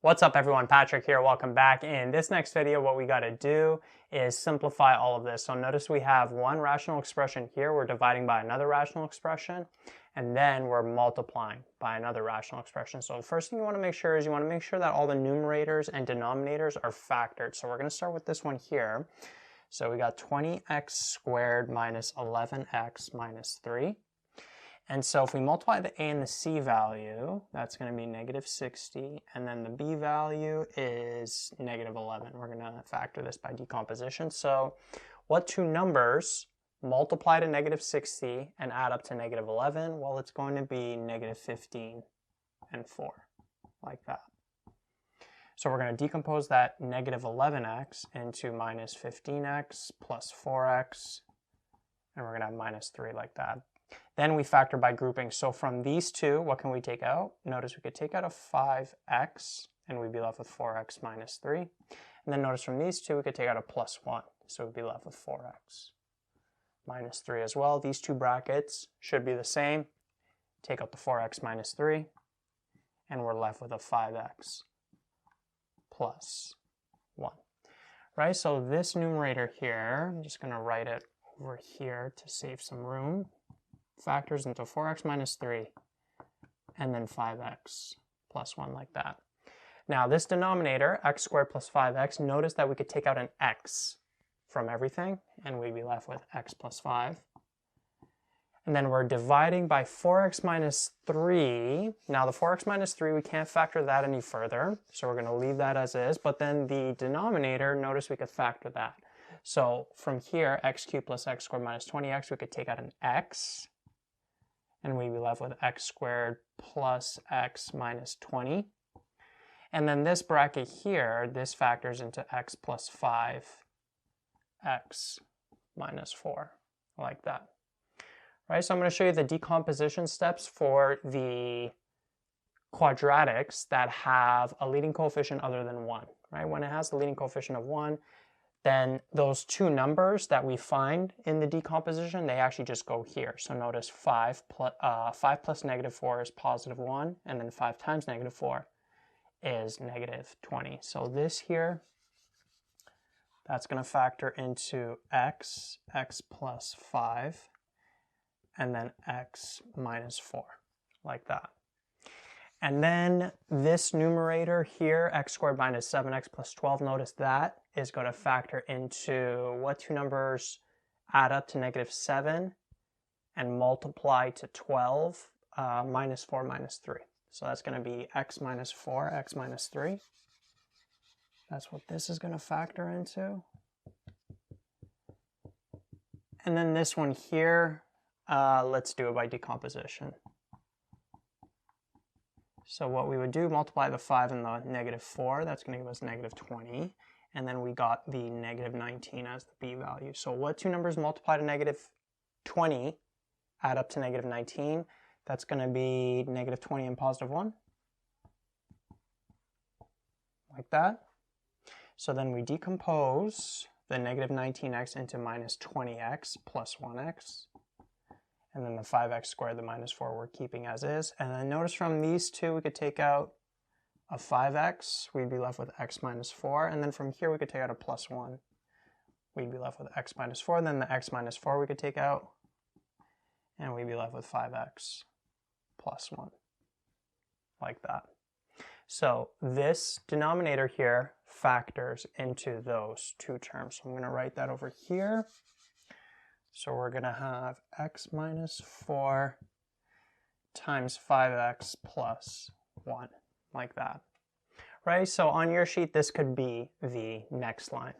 What's up everyone, Patrick here, welcome back. In this next video, what we got to do is simplify all of this. So notice we have one rational expression here, we're dividing by another rational expression, and then we're multiplying by another rational expression. So the first thing you want to make sure is you want to make sure that all the numerators and denominators are factored. So we're going to start with this one here. So we got 20x squared minus 11x minus 3. And so if we multiply the a and the c value, that's going to be negative 60, and then the b value is negative 11. We're going to factor this by decomposition. So what two numbers multiply to negative 60 and add up to negative 11? Well, it's going to be negative 15 and 4, like that. So we're going to decompose that negative 11x into minus 15x plus 4x, and we're going to have minus 3 like that. Then we factor by grouping. So from these two, what can we take out? Notice we could take out a 5x, and we'd be left with 4x minus 3. And then notice from these two, we could take out a plus 1, so we'd be left with 4x minus 3 as well. These two brackets should be the same. Take out the 4x minus 3, and we're left with a 5x plus 1. Right, so this numerator here, I'm just going to write it over here to save some room. Factors into 4x minus 3 and then 5x plus 1 like that. Now this denominator, x squared plus 5x, notice that we could take out an x from everything and we'd be left with x plus 5. And then we're dividing by 4x minus 3. Now the 4x minus 3, we can't factor that any further, so we're going to leave that as is. But then the denominator, notice we could factor that. So from here, x cubed plus x squared minus 20x, we could take out an x. And we'd be left with x squared plus x minus 20. And then this bracket here, this factors into x plus 5x minus 4, like that. Right, so I'm going to show you the decomposition steps for the quadratics that have a leading coefficient other than 1. Right, when it has the leading coefficient of 1, then those two numbers that we find in the decomposition, they actually just go here. So notice 5 plus negative 4 is positive 1, and then 5 times negative 4 is negative 20. So this here, that's going to factor into x plus 5, and then x minus 4, like that. And then this numerator here, x squared minus 7x plus 12, notice that is going to factor into what two numbers add up to negative 7 and multiply to 12, minus 4 minus 3. So that's going to be x minus 4, x minus 3. That's what this is going to factor into. And then this one here, let's do it by decomposition. So what we would do, multiply the 5 and the negative 4, that's going to give us negative 20. And then we got the negative 19 as the b value. So what two numbers multiply to negative 20 add up to negative 19? That's going to be negative 20 and positive 1. Like that. So then we decompose the negative 19x into minus 20x plus 1x. And then the 5x squared, the minus 4, we're keeping as is. And then notice from these two, we could take out a 5x. We'd be left with x minus 4. And then from here, we could take out a plus 1. We'd be left with x minus 4. Then the x minus 4 we could take out. And we'd be left with 5x plus 1. Like that. So this denominator here factors into those two terms. So I'm going to write that over here. So we're going to have x minus 4 times 5x plus 1, like that. Right, so on your sheet, this could be the next line.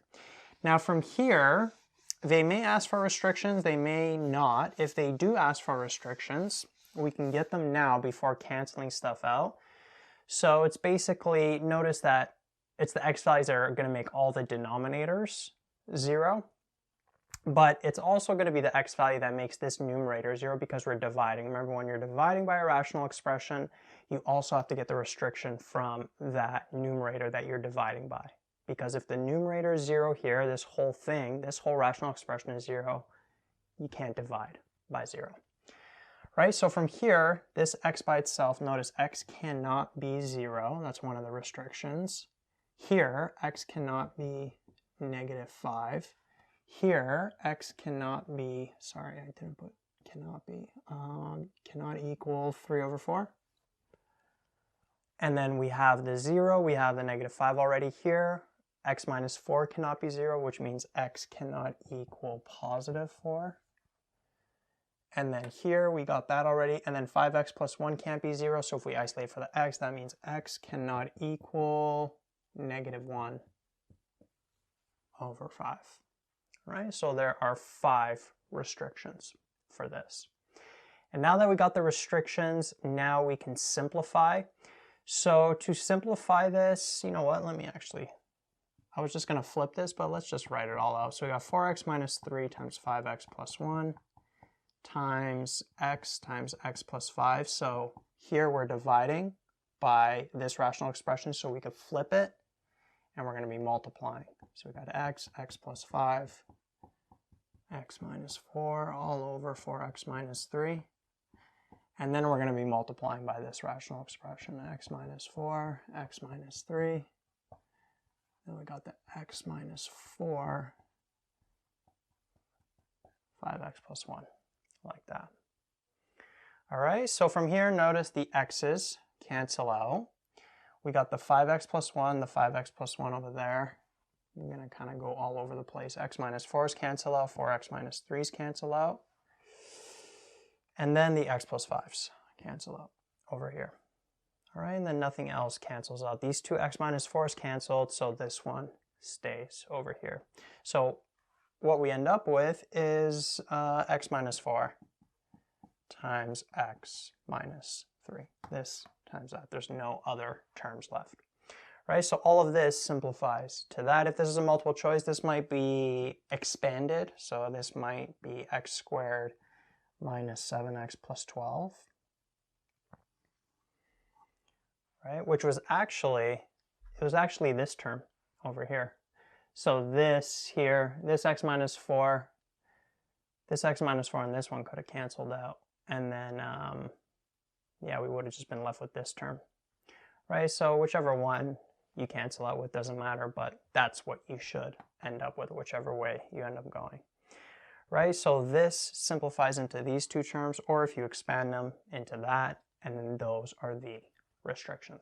Now from here, they may ask for restrictions, they may not. If they do ask for restrictions, we can get them now before canceling stuff out. So it's basically, notice that it's the x values that are going to make all the denominators 0. But it's also going to be the x value that makes this numerator 0 because we're dividing. Remember, when you're dividing by a rational expression, you also have to get the restriction from that numerator that you're dividing by. Because if the numerator is 0 here, this whole thing, this whole rational expression is 0, you can't divide by 0. right? So from here, this x by itself, notice x cannot be 0. That's one of the restrictions. Here, x cannot be -5. Here, x cannot be, sorry, I didn't put cannot be, cannot equal 3/4. And then we have the 0, we have the -5 already here. X minus 4 cannot be 0, which means x cannot equal +4. And then here we got that already, and then 5x plus 1 can't be 0, so if we isolate for the x, that means x cannot equal -1/5. Right? So there are 5 restrictions for this. And now that we got the restrictions, now we can simplify. So to simplify this, you know what, I was just going to flip this, but let's just write it all out. So we got 4x minus 3 times 5x plus 1 times x plus 5. So here we're dividing by this rational expression, so we could flip it, and we're going to be multiplying. So we got x plus 5, x minus 4 all over 4x minus 3. And then we're going to be multiplying by this rational expression, x minus 4, x minus 3. Then we got the x minus 4, 5x plus 1, like that. All right, so from here, notice the x's cancel out. We got the 5x plus 1, the 5x plus 1 over there. I'm going to kind of go all over the place. X minus 4's cancel out, 4x minus 3's cancel out. And then the x plus 5's cancel out over here. All right, and then nothing else cancels out. These two x minus 4's canceled, so this one stays over here. So what we end up with is x minus 4 times x minus 3. This times that. There's no other terms left. Right, so all of this simplifies to that. If this is a multiple choice, this might be expanded. So this might be x squared minus 7x plus 12, right? Which was actually, this term over here. So this here, this x minus 4, and this one could have canceled out. And then, yeah, we would have just been left with this term, right? So whichever one you cancel out with doesn't matter, but that's what you should end up with, whichever way you end up going. Right, so this simplifies into these two terms, or if you expand them into that, and then those are the restrictions.